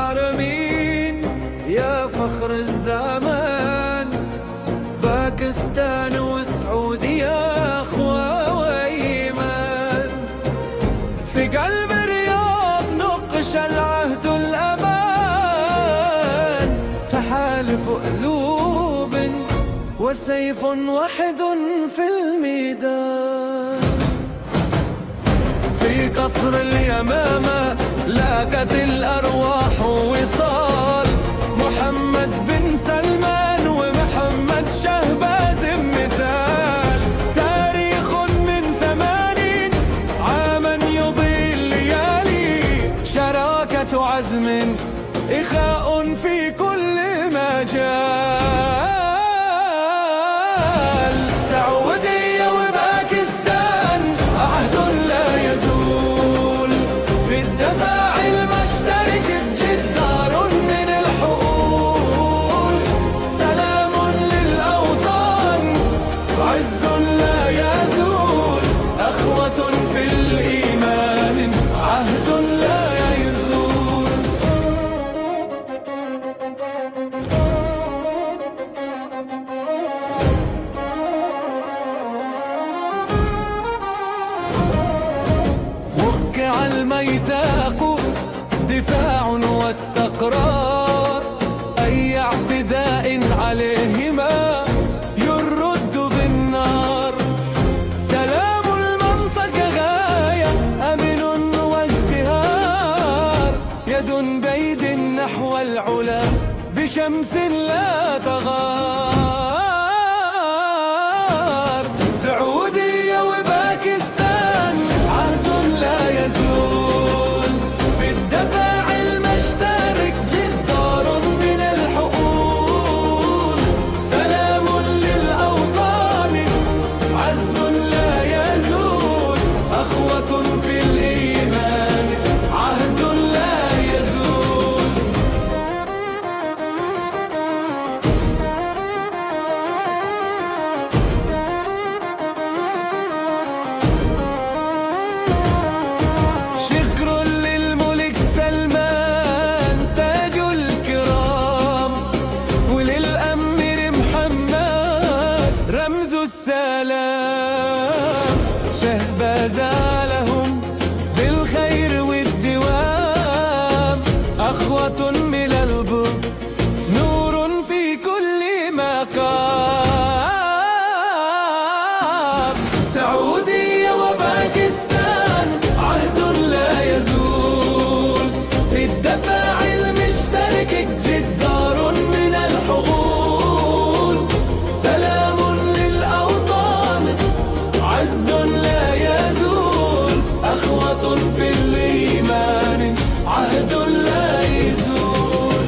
الحرمين يا فخر الزمان، باكستان وسعودية أخوة وإيمان، في قلب الرياض نقش العهد الأمان، تحالف قلوب وسيف واحد في الميدان. في قصر اليمامة لاقت الأرواح وصال، محمد بن سلمان ومحمد شهباز مثال، تاريخ من 80 عاما يضيء الليالي، شراكة عزم إخاء في كل مجال. سعودية وباكستان عهد لا يزول، في الدفاع المشترك بجدار من الحقول، سلام للأوطان عز لا يزول، أخوة في الإيمان عهد لا يزول. وقع الميثاق دفاع واستقرار، أي اعتداء عليهما يرد بالنار، سلام المنطقة غاية أمن وازدهار، يد بيد نحو العلا بشمس لا تغار. سعودية وباكستان عهد لا يزول، في الدفاع المشترك جدار من الحقول، سلام للأوطان عز لا يزول، أخوة في الإيمان عهد لا يزول. شكر للملك سلمان تاج الكرام، وللأمير محمد رمز السلام، شهباز لهم بالخير والدوام، أخوة من البر نور في كل مقام. سعودية وباكستان عهد لا يزول، في الدفاع المشترك جدار من الحقول، سلام للأوطان عز لا يزول، أخوة في الإيمان عهد لا يزول.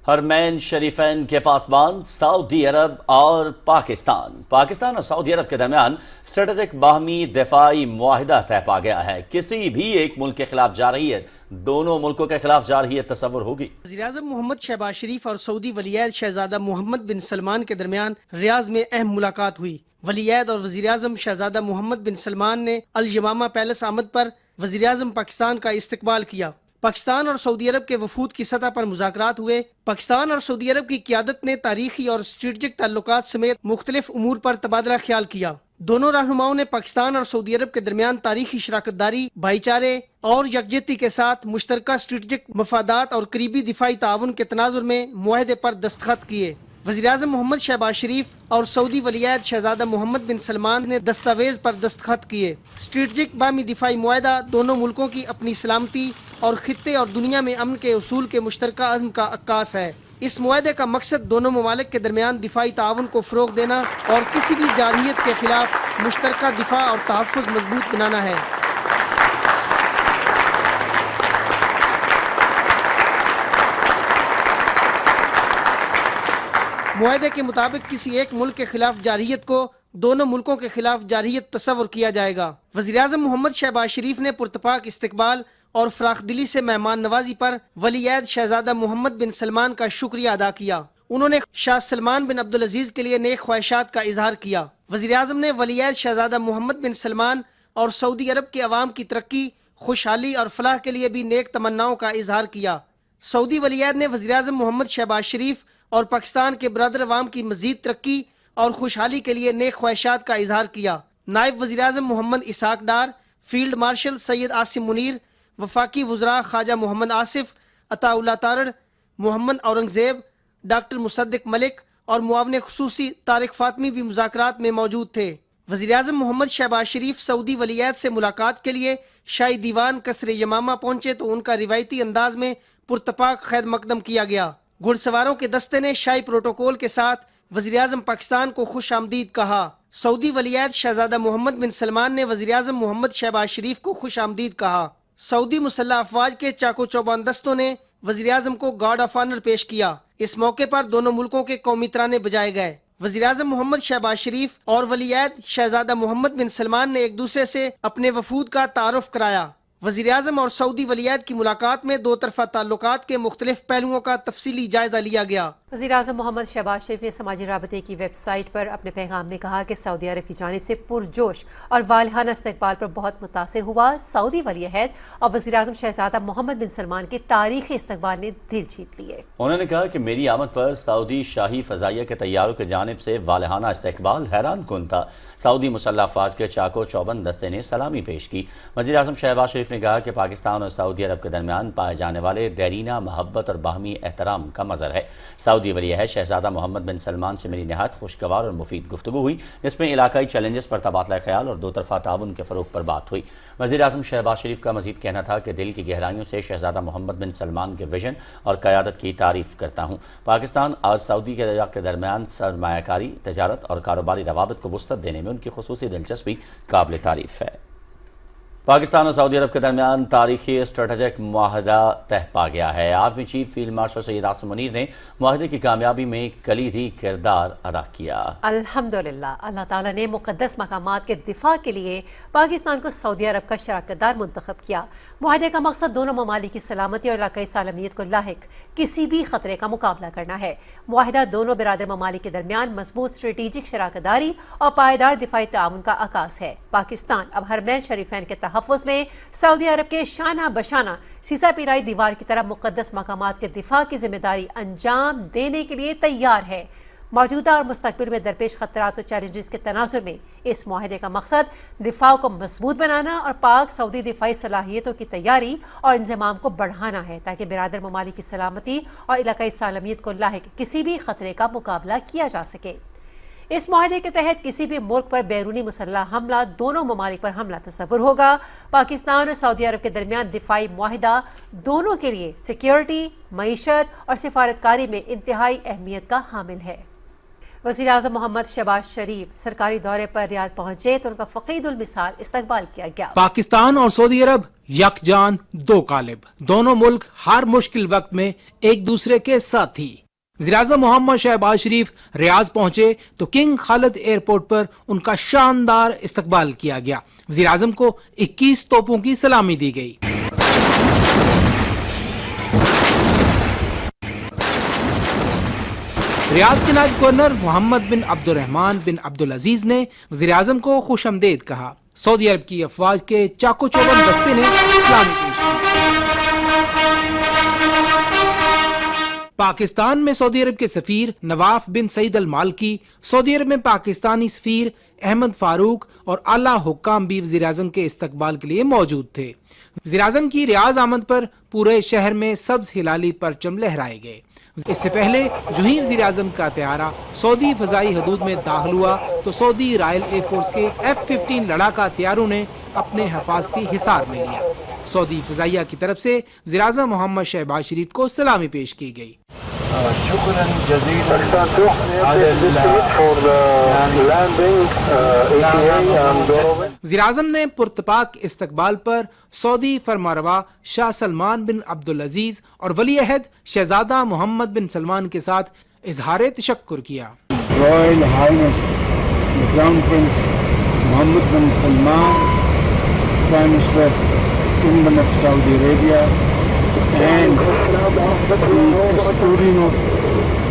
حرمین شریفین کے پاسبان سعودی عرب اور پاکستان اور سعودی عرب کے درمیان اسٹریٹجک باہمی دفاعی معاہدہ طے پا گیا ہے۔ کسی بھی ایک ملک کے خلاف جارحیت دونوں ملکوں کے خلاف جارحیت تصور ہوگی۔ وزیراعظم محمد شہباز شریف اور سعودی ولیعہد شہزادہ محمد بن سلمان کے درمیان ریاض میں اہم ملاقات ہوئی۔ ولیعہد اور وزیراعظم شہزادہ محمد بن سلمان نے الیمامہ پیلس آمد پر وزیراعظم پاکستان کا استقبال کیا۔ پاکستان اور سعودی عرب کے وفود کی سطح پر مذاکرات ہوئے۔ پاکستان اور سعودی عرب کی قیادت نے تاریخی اور اسٹریٹجک تعلقات سمیت مختلف امور پر تبادلہ خیال کیا۔ دونوں رہنماؤں نے پاکستان اور سعودی عرب کے درمیان تاریخی شراکت داری، بھائی چارے اور یکجہتی کے ساتھ مشترکہ اسٹریٹجک مفادات اور قریبی دفاعی تعاون کے تناظر میں معاہدے پر دستخط کیے۔ وزیراعظم محمد شہباز شریف اور سعودی ولیعہد شہزادہ محمد بن سلمان نے دستاویز پر دستخط کیے۔ اسٹریٹجک باہمی دفاعی معاہدہ دونوں ملکوں کی اپنی سلامتی اور خطے اور دنیا میں امن کے اصول کے مشترکہ عزم کا عکاس ہے۔ اس معاہدے کا مقصد دونوں ممالک کے درمیان دفاعی تعاون کو فروغ دینا اور کسی بھی جارحیت کے خلاف مشترکہ دفاع اور تحفظ مضبوط بنانا ہے۔ معاہدے کے مطابق کسی ایک ملک کے خلاف جارحیت کو دونوں ملکوں کے خلاف جارحیت تصور کیا جائے گا۔ وزیراعظم محمد شہباز شریف نے پرتپاک استقبال اور فراخ دلی سے مہمان نوازی پر ولیعہد شہزادہ محمد بن سلمان کا شکریہ ادا کیا۔ انہوں نے شاہ سلمان بن عبدالعزیز کے لیے نیک خواہشات کا اظہار کیا۔ وزیراعظم نے ولیعہد شہزادہ محمد بن سلمان اور سعودی عرب کے عوام کی ترقی خوشحالی اور فلاح کے لیے بھی نیک تمناؤں کا اظہار کیا۔ سعودی ولی عہد نے وزیراعظم محمد شہباز شریف اور پاکستان کے برادر عوام کی مزید ترقی اور خوشحالی کے لیے نیک خواہشات کا اظہار کیا۔ نائب وزیراعظم محمد اسحاق ڈار، فیلڈ مارشل سید عاصم منیر، وفاقی وزراء خواجہ محمد آصف، عطا اللہ تارڑ، محمد اورنگزیب، ڈاکٹر مصدق ملک اور معاون خصوصی طارق فاطمی بھی مذاکرات میں موجود تھے۔ وزیراعظم محمد شہباز شریف سعودی ولی عہد سے ملاقات کے لیے شاہی دیوان قصر یمامہ پہنچے تو ان کا روایتی انداز میں پرتپاک خیر مقدم کیا گیا۔ گھڑ سواروں کے دستے نے شاہی پروٹوکول کے ساتھ وزیراعظم پاکستان کو خوش آمدید کہا۔ سعودی ولی عہد شہزادہ محمد بن سلمان نے وزیراعظم محمد شہباز شریف کو خوش آمدید کہا۔ سعودی مسلح افواج کے چاق و چوبند دستوں نے وزیراعظم کو گارڈ آف آنر پیش کیا۔ اس موقع پر دونوں ملکوں کے قومی ترانے بجائے گئے۔ وزیراعظم محمد شہباز شریف اور ولی عہد شہزادہ محمد بن سلمان نے ایک دوسرے سے اپنے وفود کا تعارف کرایا۔ وزیراعظم اور سعودی ولی عہد کی ملاقات میں دو طرفہ تعلقات کے مختلف پہلوؤں کا تفصیلی جائزہ لیا گیا۔ وزیراعظم محمد شہباز شریف نے سماجی رابطے کی ویب سائٹ پر اپنے پیغام میں کہا کہ سعودی عرب کی جانب سے پرجوش اور والہانہ استقبال پر بہت متاثر ہوا۔ سعودی ولی عہد اور وزیراعظم شہزادہ محمد بن سلمان کے تاریخی استقبال نے دل جیت لیے۔ انہوں نے کہا کہ میری آمد پر سعودی شاہی فضائیہ کے طیاروں کی جانب سے والہانہ استقبال حیران کن تھا۔ سعودی مسلح افواج کے چاق و چوبند دستے نے سلامی پیش کی۔ وزیراعظم شہباز شریف نے کہا کہ پاکستان اور سعودی عرب کے درمیان پائے جانے والے دیرینہ محبت اور باہمی احترام کا مظہر ہے۔ سعودی ولی عہد شہزادہ محمد بن سلمان سے میری نہایت خوشگوار اور مفید گفتگو ہوئی، جس میں علاقائی چیلنجز پر تبادلہ خیال اور دو طرفہ تعاون کے فروغ پر بات ہوئی۔ وزیراعظم شہباز شریف کا مزید کہنا تھا کہ دل کی گہرائیوں سے شہزادہ محمد بن سلمان کے ویژن اور قیادت کی تعریف کرتا ہوں۔ پاکستان اور سعودی عرب کے درمیان سرمایہ کاری، تجارت اور کاروباری روابط کو وسعت دینے میں ان کی خصوصی دلچسپی قابل تعریف ہے۔ پاکستان اور سعودی عرب کے درمیان تاریخی اسٹریٹجک معاہدہ طے پا گیا ہے۔ Army chief field marshal Syed Asim Munir نے معاہدے کی کامیابی میں کلیدی کردار ادا کیا۔ الحمدللہ اللہ تعالیٰ نے مقدس مقامات کے دفاع کے لیے پاکستان کو سعودی عرب کا شراکت دار منتخب کیا۔ معاہدے کا مقصد دونوں ممالک کی سلامتی اور علاقائی سالمیت کو لاحق کسی بھی خطرے کا مقابلہ کرنا ہے۔ معاہدہ دونوں برادر ممالک کے درمیان مضبوط اسٹریٹجک شراکت داری اور پائیدار دفاعی تعاون کا عکاس ہے۔ پاکستان اب حرمین شریفین کے تحفظ میں سعودی عرب کے شانہ بشانہ سیسا پیرائی دیوار کی طرح مقدس مقامات کے دفاع کی ذمہ داری انجام دینے کے لیے تیار ہے۔ موجودہ اور مستقبل میں درپیش خطرات و چیلنجز کے تناظر میں اس معاہدے کا مقصد دفاع کو مضبوط بنانا اور پاک سعودی دفاعی صلاحیتوں کی تیاری اور انضمام کو بڑھانا ہے، تاکہ برادر ممالک کی سلامتی اور علاقائی سالمیت کو لاحق کسی بھی خطرے کا مقابلہ کیا جا سکے۔ اس معاہدے کے تحت کسی بھی ملک پر بیرونی مسلح حملہ دونوں ممالک پر حملہ تصور ہوگا۔ پاکستان اور سعودی عرب کے درمیان دفاعی معاہدہ دونوں کے لیے سیکیورٹی، معیشت اور سفارتکاری میں انتہائی اہمیت کا حامل ہے۔ وزیراعظم محمد شہباز شریف سرکاری دورے پر ریاض پہنچے تو ان کا فقید المثال استقبال کیا گیا۔ پاکستان اور سعودی عرب یکجان دو قالب، دونوں ملک ہر مشکل وقت میں ایک دوسرے کے ساتھی۔ وزیراعظم محمد شہباز شریف ریاض پہنچے تو کنگ خالد ایئرپورٹ پر ان کا شاندار استقبال کیا گیا۔ وزیراعظم کو 21 توپوں کی سلامی دی گئی۔ ریاض کے نائب گورنر محمد بن عبد الرحمن بن عبدالعزیز نے وزیراعظم کو خوش آمدید کہا۔ سعودی عرب کی افواج کے چاقو چوبند دستے نے سلامی پیش کی۔ پاکستان میں سعودی عرب کے سفیر نواف بن سعید المالکی، سعودی عرب میں پاکستانی سفیر احمد فاروق اور اعلیٰ حکام بھی وزیراعظم کے استقبال کے لیے موجود تھے۔ وزیراعظم کی ریاض آمد پر پورے شہر میں سبز ہلالی پرچم لہرائے گئے۔ اس سے پہلے جو ہی وزیراعظم کا طیارہ سعودی فضائی حدود میں داخل ہوا تو سعودی رائل ایئر فورس کے F-15 لڑاکا طیاروں نے اپنے حفاظتی حصار میں لیا۔ سعودی فضائیہ کی طرف سے وزیراعظم محمد شہباز شریف کو سلامی پیش کی گئی۔ شکرا جزیلا وزیراعظم نے پرتپاک استقبال پر سعودی فرمانروا شاہ سلمان بن عبدالعزیز اور ولی عہد شہزادہ محمد بن سلمان کے ساتھ اظہار تشکر کیا۔ Royal highness crown prince Mohammed bin Salman, prime minister of kingdom of Saudi Arabia and the custodian of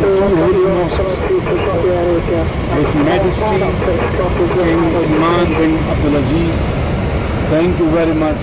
the two holy mosques, His Majesty King Salman bin Abdulaziz. Thank you very much